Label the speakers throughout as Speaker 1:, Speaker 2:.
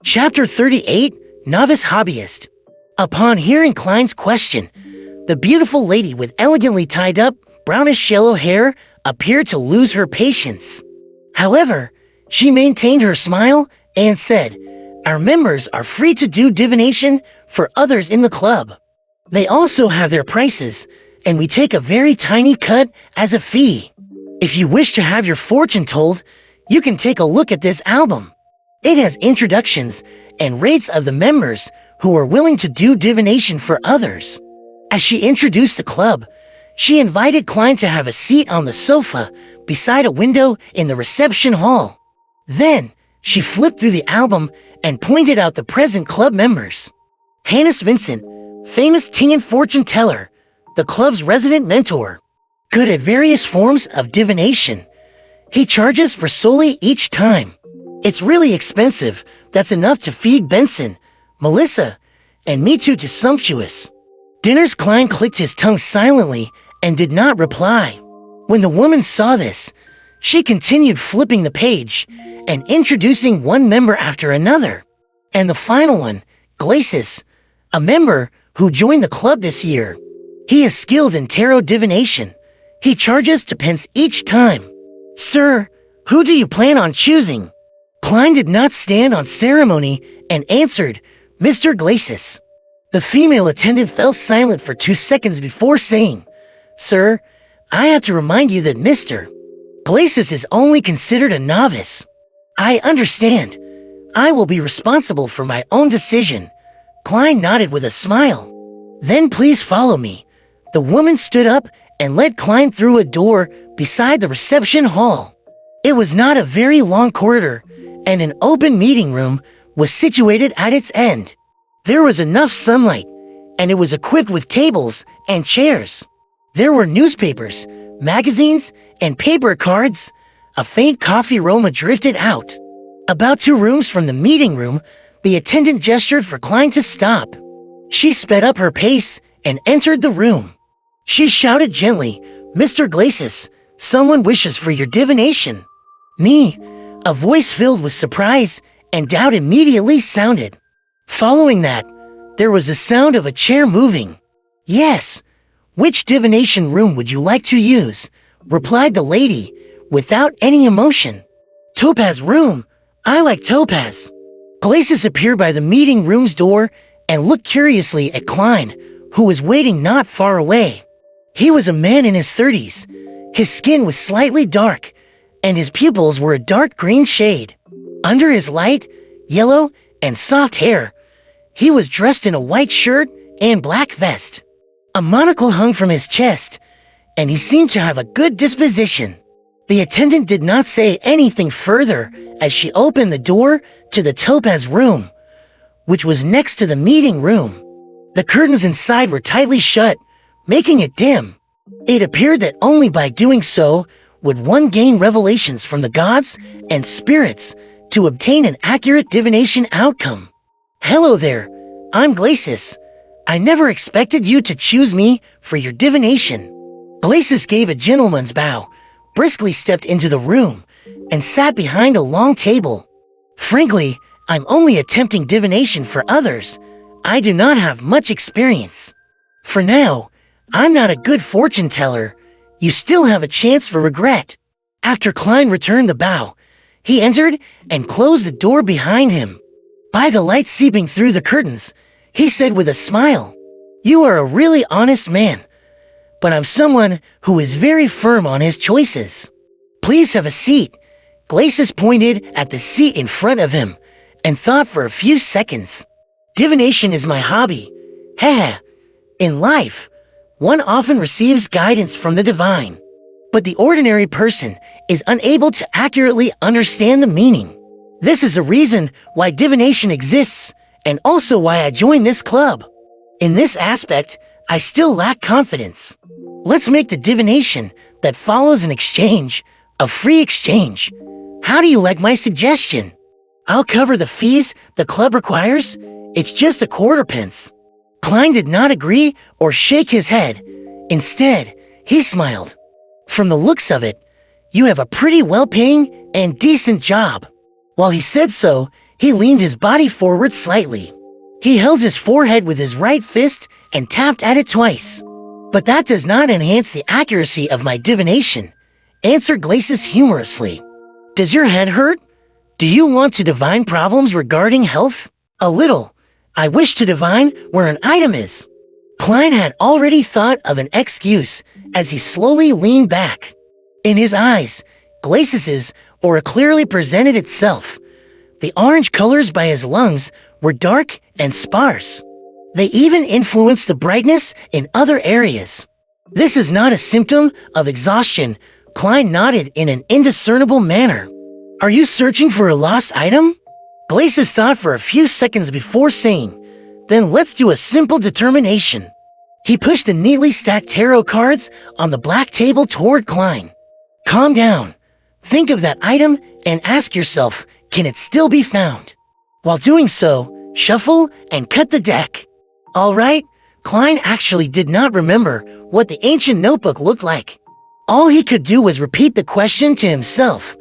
Speaker 1: Chapter 38, Novice Hobbyist. Upon hearing Klein's question, the beautiful lady with elegantly tied up, brownish-yellow hair appeared to lose her patience. However, she maintained her smile and said, "Our members are free to do divination for others in the club. They also have their prices, and we take a very tiny cut as a fee. If you wish to have your fortune told, you can take a look at this album. It has introductions and rates of the members who are willing to do divination for others." As she introduced the club, she invited Klein to have a seat on the sofa beside a window in the reception hall. Then, she flipped through the album and pointed out the present club members. Hannes Vincent, famous Tingen fortune teller, the club's resident mentor, good at various forms of divination. He charges for solely each time. It's really expensive. That's enough to feed Benson, Melissa, and me too to sumptuous. Dinner's Klein clicked his tongue silently and did not reply. When the woman saw this, she continued flipping the page and introducing one member after another. And the final one, Glacis, a member who joined the club this year. He is skilled in tarot divination. He charges 2 pence each time. "Sir, who do you plan on choosing?" Klein did not stand on ceremony and answered, "Mr. Glacis." The female attendant fell silent for 2 seconds before saying, "Sir, I have to remind you that Mr. Glacis is only considered a novice." "I understand. I will be responsible for my own decision." Klein nodded with a smile. "Then please follow me." The woman stood up and led Klein through a door beside the reception hall. It was not a very long corridor, and an open meeting room was situated at its end. There was enough sunlight, and it was equipped with tables and chairs. There were newspapers, magazines, and paper cards. A faint coffee aroma drifted out. About 2 rooms from the meeting room, the attendant gestured for Klein to stop. She sped up her pace and entered the room. She shouted gently, "Mr. Glacis, someone wishes for your divination." "Me?" A voice filled with surprise and doubt immediately sounded. Following that, there was the sound of a chair moving. "Yes. Which divination room would you like to use?" replied the lady, without any emotion. "Topaz room. I like Topaz." Glacis appeared by the meeting room's door and looked curiously at Klein, who was waiting not far away. He was a man in his 30s. His skin was slightly dark, and his pupils were a dark green shade. Under his light, yellow, and soft hair, he was dressed in a white shirt and black vest. A monocle hung from his chest, and he seemed to have a good disposition. The attendant did not say anything further as she opened the door to the Topaz room, which was next to the meeting room. The curtains inside were tightly shut, making it dim. It appeared that only by doing so would one gain revelations from the gods and spirits to obtain an accurate divination outcome. "Hello there, I'm Glacis. I never expected you to choose me for your divination." Glacis gave a gentleman's bow, briskly stepped into the room, and sat behind a long table. "Frankly, I'm only attempting divination for others. I do not have much experience. For now, I'm not a good fortune teller. You still have a chance for regret." After Klein returned the bow, he entered and closed the door behind him. By the light seeping through the curtains, he said with a smile, "You are a really honest man, but I'm someone who is very firm on his choices. Please have a seat." Glacis pointed at the seat in front of him and thought for a few seconds. "Divination is my hobby. Heh. In life, one often receives guidance from the divine, but the ordinary person is unable to accurately understand the meaning. This is a reason why divination exists, and also why I joined this club. In this aspect, I still lack confidence. Let's make the divination that follows an exchange a free exchange. How do you like my suggestion? I'll cover the fees the club requires. It's just a 1/4 pence." Klein did not agree or shake his head. Instead, he smiled. "From the looks of it, you have a pretty well-paying and decent job." While he said so, He leaned his body forward slightly. He held his forehead with his right fist and tapped at it twice. "But that does not enhance the accuracy of my divination," answered Glacis humorously. "Does your head hurt? Do you want to divine problems regarding health?" "A little. I wish to divine where an item is." Klein had already thought of an excuse as he slowly leaned back. In his eyes, Glacis's aura clearly presented itself. The orange colors by his lungs were dark and sparse. They even influenced the brightness in other areas. "This is not a symptom of exhaustion," Klein nodded in an indiscernible manner. "Are you searching for a lost item?" Glacis thought for a few seconds before saying, "Then let's do a simple determination." He pushed the neatly stacked tarot cards on the black table toward Klein. "Calm down. Think of that item and ask yourself, can it still be found? While doing so, shuffle and cut the deck." All right, Klein actually did not remember what the ancient notebook looked like. All he could do was repeat the question to himself.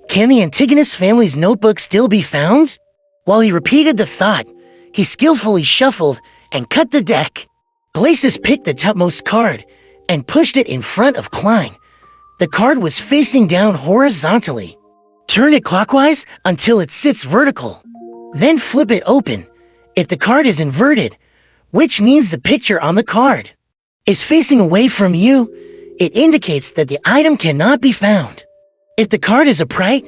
Speaker 1: Can the Antigonus family's notebook still be found? While he repeated the thought, he skillfully shuffled and cut the deck. Glacis picked the topmost card and pushed it in front of Klein. The card was facing down horizontally. Turn it clockwise until it sits vertical. Then flip it open. If the card is inverted, which means the picture on the card is facing away from you, it indicates that the item cannot be found. If the card is upright,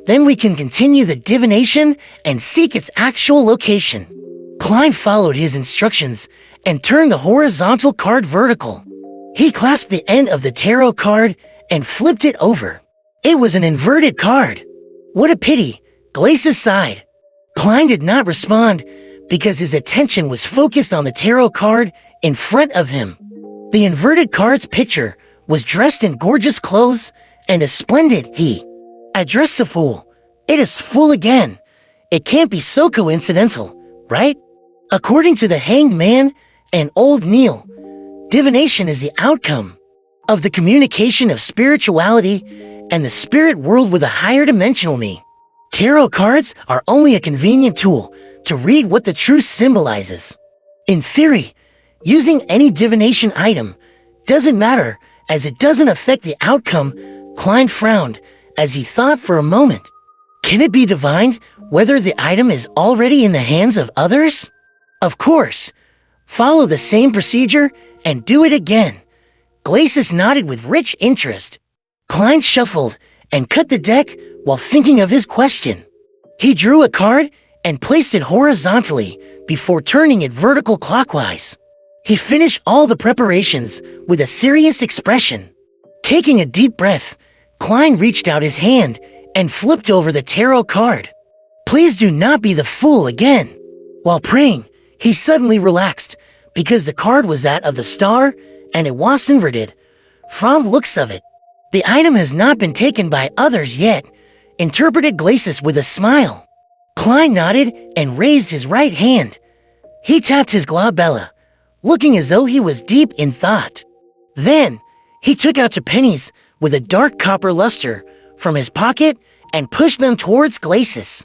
Speaker 1: then we can continue the divination and seek its actual location. Klein followed his instructions and turned the horizontal card vertical. He clasped the end of the tarot card and flipped it over. It was an inverted card. "What a pity," Glacis sighed. Klein did not respond because his attention was focused on the tarot card in front of him. The inverted card's picture was dressed in gorgeous clothes and a splendid he. "Address the fool. It is full again. It can't be so coincidental, right?" According to the Hanged Man and Old Neil, divination is the outcome of the communication of spirituality and the spirit world with a higher dimensional me. Tarot cards are only a convenient tool to read what the truth symbolizes. In theory, using any divination item doesn't matter as it doesn't affect the outcome. Klein frowned as he thought for a moment. Can it be divined whether the item is already in the hands of others? Of course. Follow the same procedure and do it again. Glacis nodded with rich interest. Klein shuffled and cut the deck while thinking of his question. He drew a card and placed it horizontally before turning it vertical clockwise. He finished all the preparations with a serious expression. Taking a deep breath, Klein reached out his hand and flipped over the tarot card. "Please do not be the fool again." While praying, he suddenly relaxed because the card was that of the star and it was inverted. From looks of it, the item has not been taken by others yet, interpreted Glacis with a smile. Klein nodded and raised his right hand. He tapped his glabella, looking as though he was deep in thought. Then, he took out 2 pennies with a dark copper luster from his pocket and pushed them towards Glacis.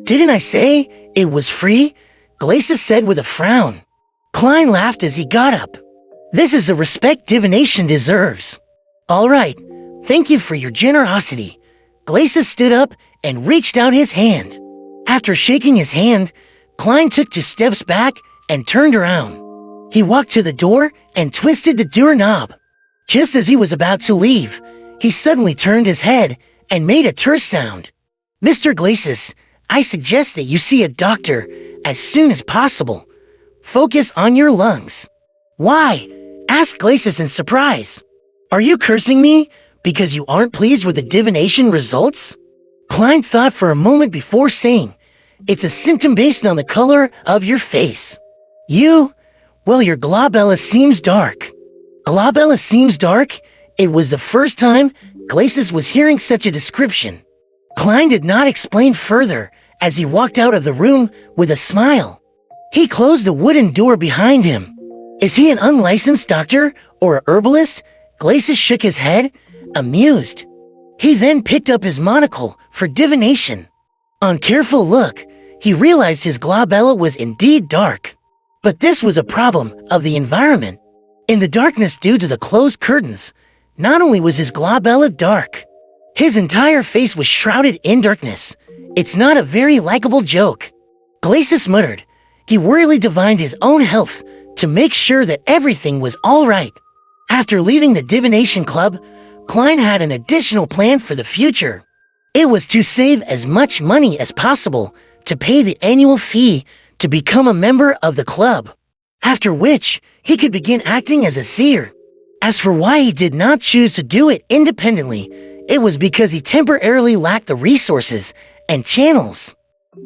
Speaker 1: "Didn't I say it was free?" Glacis said with a frown. Klein laughed as he got up. "This is the respect divination deserves." "All right, thank you for your generosity." Glacis stood up and reached out his hand. After shaking his hand, Klein took 2 steps back and turned around. He walked to the door and twisted the doorknob. Just as he was about to leave, he suddenly turned his head and made a terse sound. "Mr. Glacis, I suggest that you see a doctor as soon as possible. Focus on your lungs." "Why?" asked Glacis in surprise. "Are you cursing me because you aren't pleased with the divination results?" Klein thought for a moment before saying, "It's a symptom based on the color of your face. Well, your glabella seems dark." "Glabella seems dark?" It was the first time Glacis was hearing such a description. Klein did not explain further as he walked out of the room with a smile. He closed the wooden door behind him. "Is he an unlicensed doctor or a herbalist?" Glacis shook his head, amused. He then picked up his monocle for divination. On careful look, he realized his glabella was indeed dark. But this was a problem of the environment. In the darkness due to the closed curtains, not only was his glabella dark, his entire face was shrouded in darkness. It's not a very likable joke. Glacis muttered. He worriedly divined his own health to make sure that everything was all right. After leaving the divination club, Klein had an additional plan for the future. It was to save as much money as possible to pay the annual fee to become a member of the club, after which he could begin acting as a seer. As for why he did not choose to do it independently, it was because he temporarily lacked the resources and channels.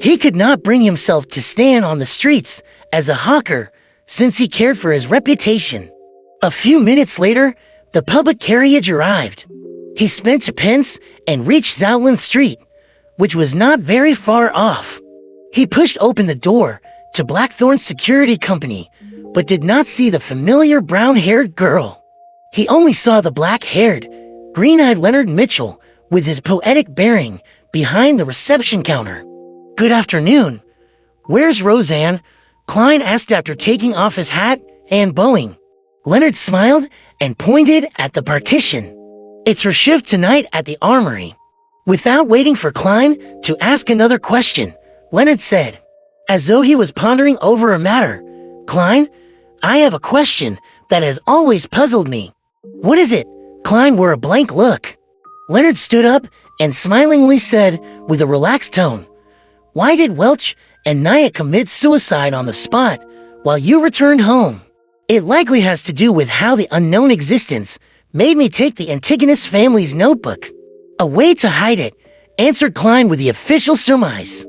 Speaker 1: He could not bring himself to stand on the streets as a hawker since he cared for his reputation. A few minutes later, the public carriage arrived. He spent 2 pence and reached Zhaolin Street, which was not very far off. He pushed open the door to Blackthorn's security company, but did not see the familiar brown-haired girl. He only saw the black-haired, green-eyed Leonard Mitchell with his poetic bearing behind the reception counter. "Good afternoon. Where's Roseanne?" Klein asked after taking off his hat and bowing. Leonard smiled and pointed at the partition. "It's her shift tonight at the armory." Without waiting for Klein to ask another question, Leonard said, as though he was pondering over a matter, "Klein, I have a question that has always puzzled me." "What is it?" Klein wore a blank look. Leonard stood up and smilingly said with a relaxed tone, "Why did Welch and Naya commit suicide on the spot while you returned home?" "It likely has to do with how the unknown existence made me take the Antigonus family's notebook." "A way to hide it," answered Klein with the official surmise.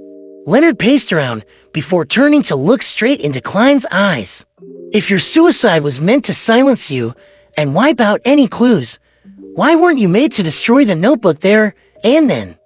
Speaker 1: Leonard paced around before turning to look straight into Klein's eyes. "If your suicide was meant to silence you and wipe out any clues, why weren't you made to destroy the notebook there and then?"